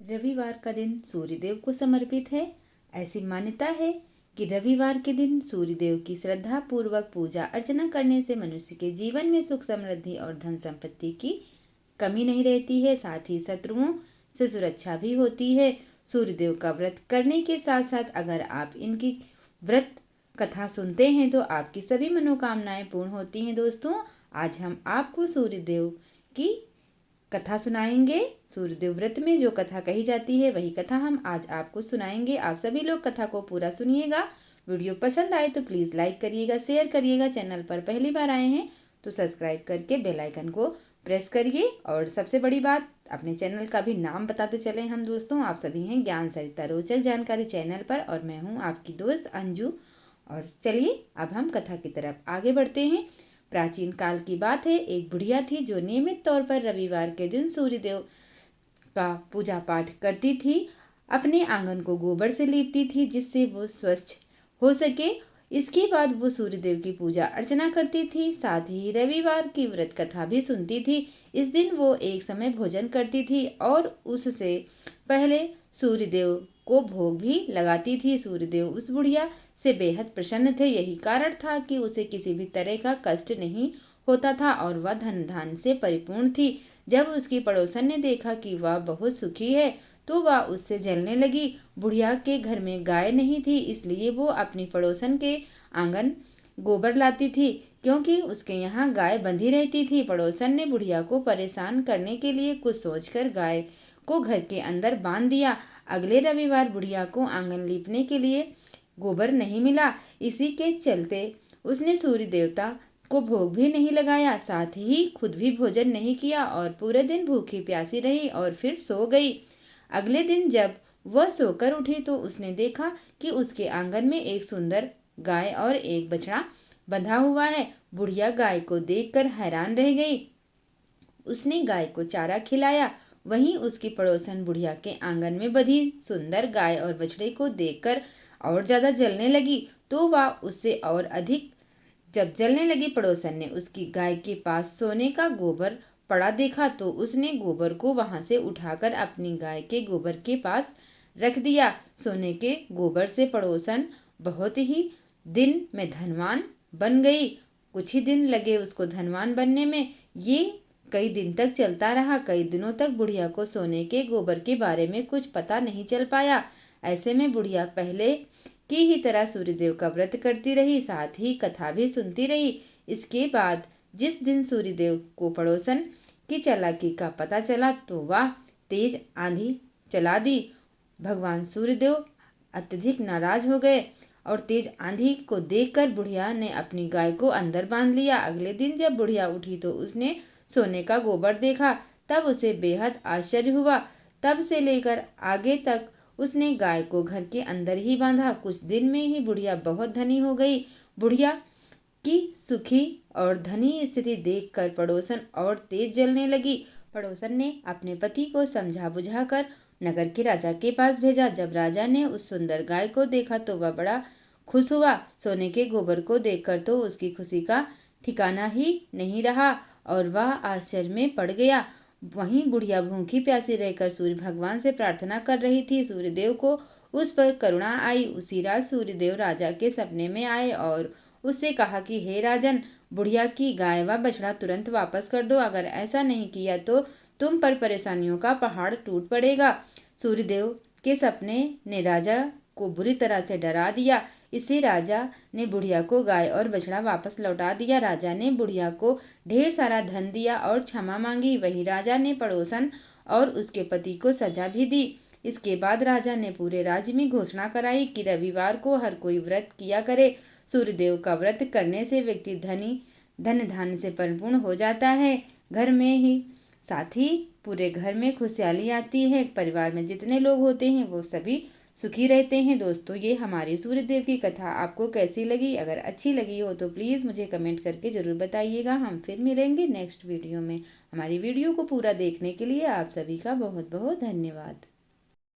रविवार का दिन सूर्यदेव को समर्पित है। ऐसी मान्यता है कि रविवार के दिन सूर्यदेव की श्रद्धा पूर्वक पूजा अर्चना करने से मनुष्य के जीवन में सुख समृद्धि और धन संपत्ति की कमी नहीं रहती है, साथ ही शत्रुओं से सुरक्षा भी होती है। सूर्यदेव का व्रत करने के साथ साथ अगर आप इनकी व्रत कथा सुनते हैं तो आपकी सभी मनोकामनाएं पूर्ण होती हैं। दोस्तों, आज हम आपको सूर्यदेव की कथा सुनाएंगे। सूर्यदेव व्रत में जो कथा कही जाती है वही कथा हम आज आपको सुनाएंगे। आप सभी लोग कथा को पूरा सुनिएगा। वीडियो पसंद आए तो प्लीज़ लाइक करिएगा, शेयर करिएगा। चैनल पर पहली बार आए हैं तो सब्सक्राइब करके बेल आइकन को प्रेस करिए। और सबसे बड़ी बात, अपने चैनल का भी नाम बताते चले हम दोस्तों। आप सभी हैं ज्ञान सरिता रोचक जानकारी चैनल पर और मैं हूँ आपकी दोस्त अंजू। और चलिए अब हम कथा की तरफ आगे बढ़ते हैं। प्राचीन काल की बात है, एक बुढ़िया थी जो नियमित तौर पर रविवार के दिन सूर्यदेव का पूजा पाठ करती थी। अपने आंगन को गोबर से लीपती थी जिससे वो स्वच्छ हो सके। इसके बाद वो सूर्यदेव की पूजा अर्चना करती थी, साथ ही रविवार की व्रत कथा भी सुनती थी। इस दिन वो एक समय भोजन करती थी और उससे पहले सूर्यदेव को भोग भी लगाती थी। सूर्यदेव उस बुढ़िया से बेहद प्रसन्न थे। यही कारण था कि उसे किसी भी तरह का कष्ट नहीं होता था और वह धन धान से परिपूर्ण थी। जब उसकी पड़ोसन ने देखा कि वह बहुत सुखी है तो वह उससे जलने लगी। बुढ़िया के घर में गाय नहीं थी, इसलिए वो अपनी पड़ोसन के आंगन गोबर लाती थी क्योंकि उसके यहाँ गाय बंधी रहती थी। पड़ोसन ने बुढ़िया को परेशान करने के लिए कुछ सोचकर गाय को घर के अंदर बांध दिया। अगले रविवार बुढ़िया को आंगन लीपने के लिए गोबर नहीं मिला। इसी के चलते उसने सूर्य देवता को भोग भी नहीं लगाया, साथ ही खुद भी भोजन नहीं किया और पूरे दिन भूखी प्यासी रही और फिर सो गई। अगले दिन जब वह सोकर उठी तो उसने देखा कि उसके आंगन में एक सुंदर गाय और एक बछड़ा बंधा हुआ है। बुढ़िया गाय को देखकर हैरान रह गई। उसने गाय को चारा खिलाया। वहीं उसकी पड़ोसन बुढ़िया के आंगन में बंधी सुंदर गाय और बछड़े को देखकर और ज्यादा जलने लगी तो वह उससे और अधिक जब जलने लगी। पड़ोसन ने उसकी गाय के पास सोने का गोबर पड़ा देखा तो उसने गोबर को वहां से उठाकर अपनी गाय के गोबर के पास रख दिया। सोने के गोबर से पड़ोसन बहुत ही दिन में धनवान बन गई। कुछ ही दिन लगे उसको धनवान बनने में। ये कई दिन तक चलता रहा। कई दिनों तक बुढ़िया को सोने के गोबर के बारे में कुछ पता नहीं चल पाया। ऐसे में बुढ़िया पहले की ही तरह सूर्यदेव का व्रत करती रही, साथ ही कथा भी सुनती रही। इसके बाद जिस दिन सूर्यदेव को पड़ोसन की चालाकी का पता चला तो वह तेज आंधी चला दी। भगवान सूर्यदेव अत्यधिक नाराज हो गए और तेज आंधी को देखकर बुढ़िया ने अपनी गाय को अंदर बांध लिया। अगले दिन जब बुढ़िया उठी तो उसने सोने का गोबर देखा, तब उसे बेहद आश्चर्य हुआ। तब से लेकर आगे तक उसने गाय को घर के अंदर ही बांधा। कुछ दिन में ही बुढ़िया बहुत धनी हो गई। बुढ़िया की सुखी और धनी स्थिति देखकर पड़ोसन और तेज जलने लगी। पड़ोसन ने अपने पति को समझा बुझाकर नगर के राजा के पास भेजा। जब राजा ने उस सुंदर गाय को देखा तो वह बड़ा खुश हुआ। सोने के गोबर को देखकर तो उसकी खुशी का ठिकाना ही नहीं रहा और वह आश्चर्य में पड़ गया। वहीं बुढ़िया भूखी प्यासी रहकर सूर्य भगवान से प्रार्थना कर रही थी। सूर्यदेव को उस पर करुणा आई। उसी रात सूर्यदेव राजा के सपने में आए और उससे कहा कि हे राजन, बुढ़िया की गाय व बछड़ा तुरंत वापस कर दो। अगर ऐसा नहीं किया तो तुम पर परेशानियों का पहाड़ टूट पड़ेगा। सूर्यदेव के सपने ने राजा को बुरी तरह से डरा दिया। इससे राजा ने बुढ़िया को गाय और बछड़ा वापस लौटा दिया। राजा ने बुढ़िया को ढेर सारा धन दिया और क्षमा मांगी। वहीं राजा ने पड़ोसन और उसके पति को सजा भी दी। इसके बाद राजा ने पूरे राज्य में घोषणा कराई कि रविवार को हर कोई व्रत किया करे। सूर्यदेव का व्रत करने से व्यक्ति धन धान्य से परिपूर्ण हो जाता है। घर में ही साथ ही पूरे घर में खुशहाली आती है। परिवार में जितने लोग होते हैं वो सभी सुखी रहते हैं। दोस्तों, ये हमारी सूर्यदेव की कथा आपको कैसी लगी? अगर अच्छी लगी हो तो प्लीज़ मुझे कमेंट करके ज़रूर बताइएगा। हम फिर मिलेंगे नेक्स्ट वीडियो में। हमारी वीडियो को पूरा देखने के लिए आप सभी का बहुत बहुत धन्यवाद।